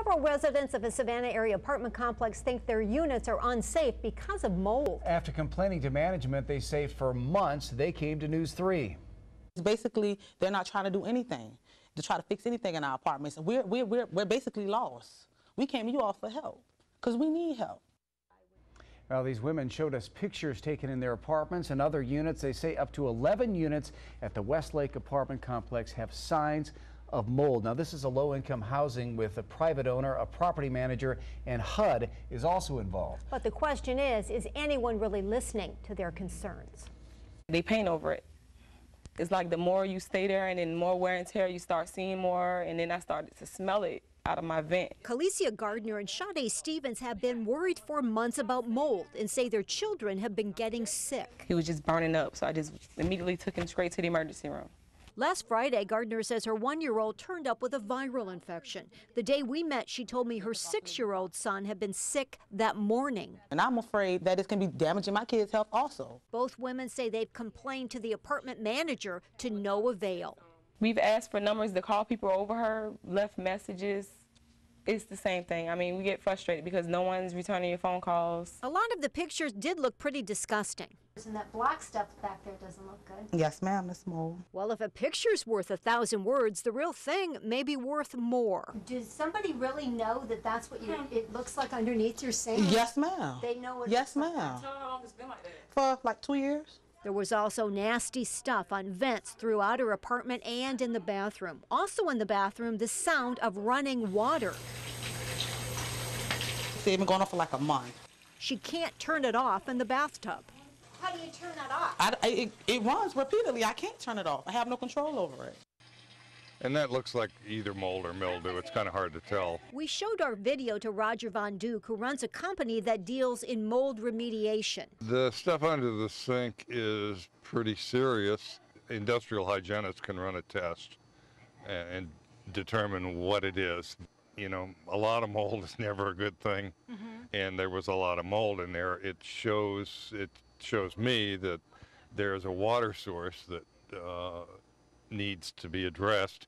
Several residents of a Savannah area apartment complex think their units are unsafe because of mold. After complaining to management, they say for months they came to News 3. Basically, they're not trying to do anything to try to fix anything in our apartments, and we're basically lost. We came to you all for help because we need help. Well, these women showed us pictures taken in their apartments and other units. They say up to 11 units at the Westlake apartment complex have signs of mold. Now, this is a low-income housing with a private owner, a property manager, and HUD is also involved. But the question is anyone really listening to their concerns? They paint over it. It's like the more you stay there and then more wear and tear, you start seeing more, and then I started to smell it out of my vent. Kalicia Gardner and Sade Stevens have been worried for months about mold and say their children have been getting sick. He was just burning up, so I just immediately took him straight to the emergency room. Last Friday, Gardner says her 1-year-old turned up with a viral infection. The day we met, she told me her 6-year-old son had been sick that morning. And I'm afraid that it can be damaging my kids' health also. Both women say they've complained to the apartment manager to no avail. We've asked for numbers to call people over her, left messages. It's the same thing. I mean, we get frustrated because no one's returning your phone calls. A lot of the pictures did look pretty disgusting. And that black stuff back there doesn't look good. Yes, ma'am, it's mold. Well, if a picture's worth 1,000 words, the real thing may be worth more. Does somebody really know that that's what it looks like underneath your sink? Yes, ma'am. They know what Yes, ma'am. How long has it been like that? For like 2 years. There was also nasty stuff on vents throughout her apartment and in the bathroom. Also in the bathroom, the sound of running water. It's been going on for like a month. She can't turn it off in the bathtub. How do you turn that off? It runs repeatedly. I can't turn it off. I have no control over it. And that looks like either mold or mildew. It's kind of hard to tell. We showed our video to Roger Von Duke, who runs a company that deals in mold remediation. The stuff under the sink is pretty serious. Industrial hygienists can run a test and determine what it is. You know, a lot of mold is never a good thing, and there was a lot of mold in there. It shows me that there's a water source that needs to be addressed.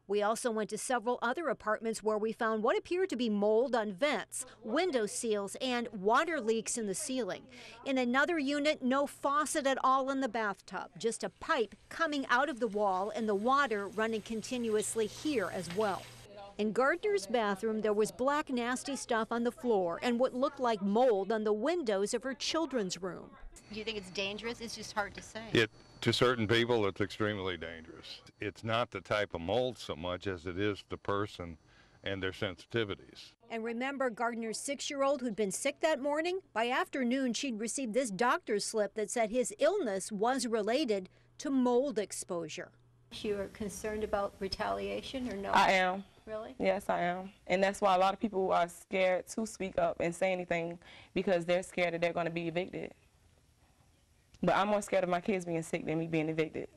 We also went to several other apartments where we found what appeared to be mold on vents, window seals, and water leaks in the ceiling. In another unit, no faucet at all in the bathtub, just a pipe coming out of the wall and the water running continuously here as well. In Gardner's bathroom, there was black, nasty stuff on the floor and what looked like mold on the windows of her children's room. Do you think it's dangerous? It's just hard to say. To certain people, it's extremely dangerous. It's not the type of mold so much as it is the person and their sensitivities. And remember Gardner's 6-year-old who'd been sick that morning? By afternoon, she'd received this doctor's slip that said his illness was related to mold exposure. You are concerned about retaliation or no? I am. Really? Yes, I am. And that's why a lot of people are scared to speak up and say anything because they're scared that they're going to be evicted. But I'm more scared of my kids being sick than me being evicted.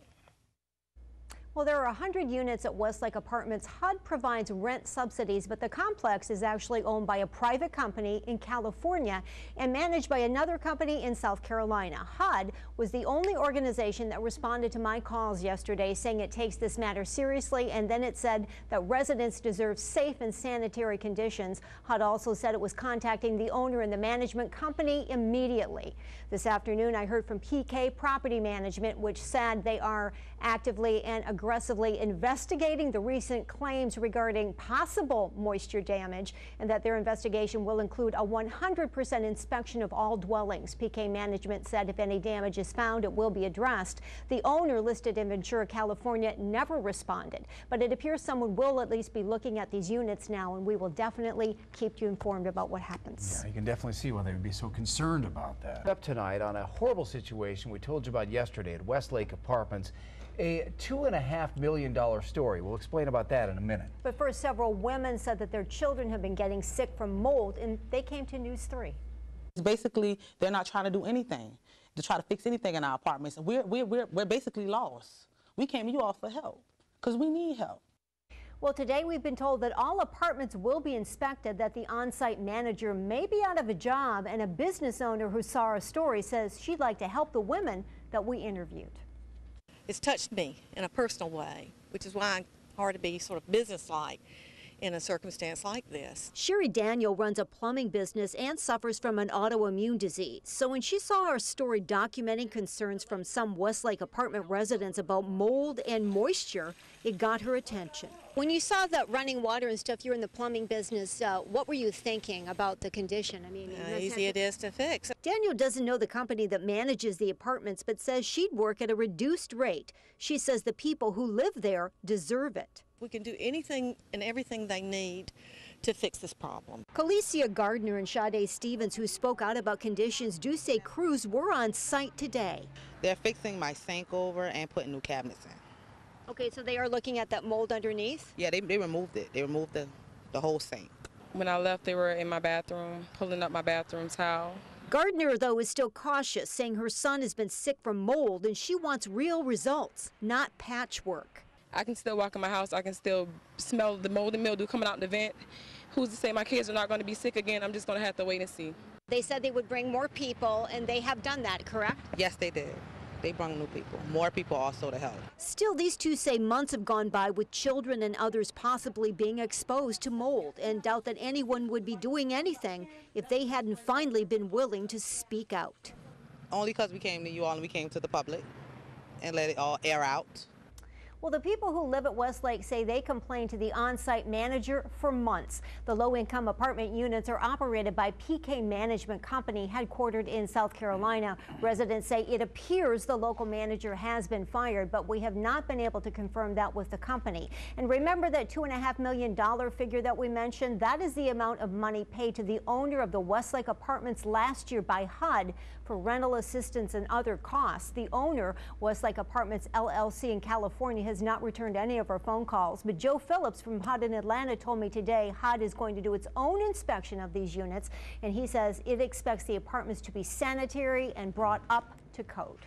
Well, there are 100 units at Westlake Apartments. HUD provides rent subsidies, but the complex is actually owned by a private company in California and managed by another company in South Carolina. HUD was the only organization that responded to my calls yesterday, saying it takes this matter seriously, and then it said that residents deserve safe and sanitary conditions. HUD also said it was contacting the owner and the management company immediately. This afternoon, I heard from PK Property Management, which said they are actively and aggressively investigating the recent claims regarding possible moisture damage and that their investigation will include a 100% inspection of all dwellings. PK Management said if any damage is found, it will be addressed. The owner listed in Ventura, California, never responded, but it appears someone will at least be looking at these units now, and we will definitely keep you informed about what happens. Yeah, you can definitely see why they would be so concerned about that. Up tonight on a horrible situation we told you about yesterday at Westlake Apartments. A $2.5 million story. We'll explain about that in a minute. But first, several women said that their children have been getting sick from mold, and they came to News 3. Basically, they're not trying to do anything to try to fix anything in our apartments. And we're basically lost. We came to you all for help because we need help. Well, today we've been told that all apartments will be inspected, that the on-site manager may be out of a job, and a business owner who saw our story says she'd like to help the women that we interviewed. It's touched me in a personal way, which is why I'm hard to be sort of businesslike. in a circumstance like this. Sherry Daniel runs a plumbing business and suffers from an autoimmune disease. So when she saw our story documenting concerns from some Westlake apartment residents about mold and moisture, it got her attention. When you saw the running water and stuff, you're in the plumbing business, what were you thinking about the condition? I mean, How easy it is to fix. Daniel doesn't know the company that manages the apartments, but says she'd work at a reduced rate. She says the people who live there deserve it. We can do anything and everything they need to fix this problem. Calicia Gardner and Sade Stevens, who spoke out about conditions, do say crews were on site today. They're fixing my sink over and putting new cabinets in. Okay, so they are looking at that mold underneath? Yeah, they removed it. They removed the whole sink. When I left, they were in my bathroom, pulling up my bathroom towel. Gardner, though, is still cautious, saying her son has been sick from mold and she wants real results, not patchwork. I can still walk in my house. I can still smell the mold and mildew coming out the vent. Who's to say my kids are not going to be sick again? I'm just going to have to wait and see. They said they would bring more people, and they have done that, correct? Yes, they did. They brought new people, more people also to help. Still, these two say months have gone by with children and others possibly being exposed to mold, and doubt that anyone would be doing anything if they hadn't finally been willing to speak out. Only because we came to you all and we came to the public and let it all air out. Well, the people who live at Westlake say they complained to the on-site manager for months. The low-income apartment units are operated by PK Management Company, headquartered in South Carolina. Residents say it appears the local manager has been fired, but we have not been able to confirm that with the company. And remember that $2.5 million figure that we mentioned? That is the amount of money paid to the owner of the Westlake apartments last year by HUD for rental assistance and other costs. The owner, Westlake Apartments LLC in California, has not returned any of our phone calls. But Joe Phillips from HUD in Atlanta told me today HUD is going to do its own inspection of these units, and he says it expects the apartments to be sanitary and brought up to code.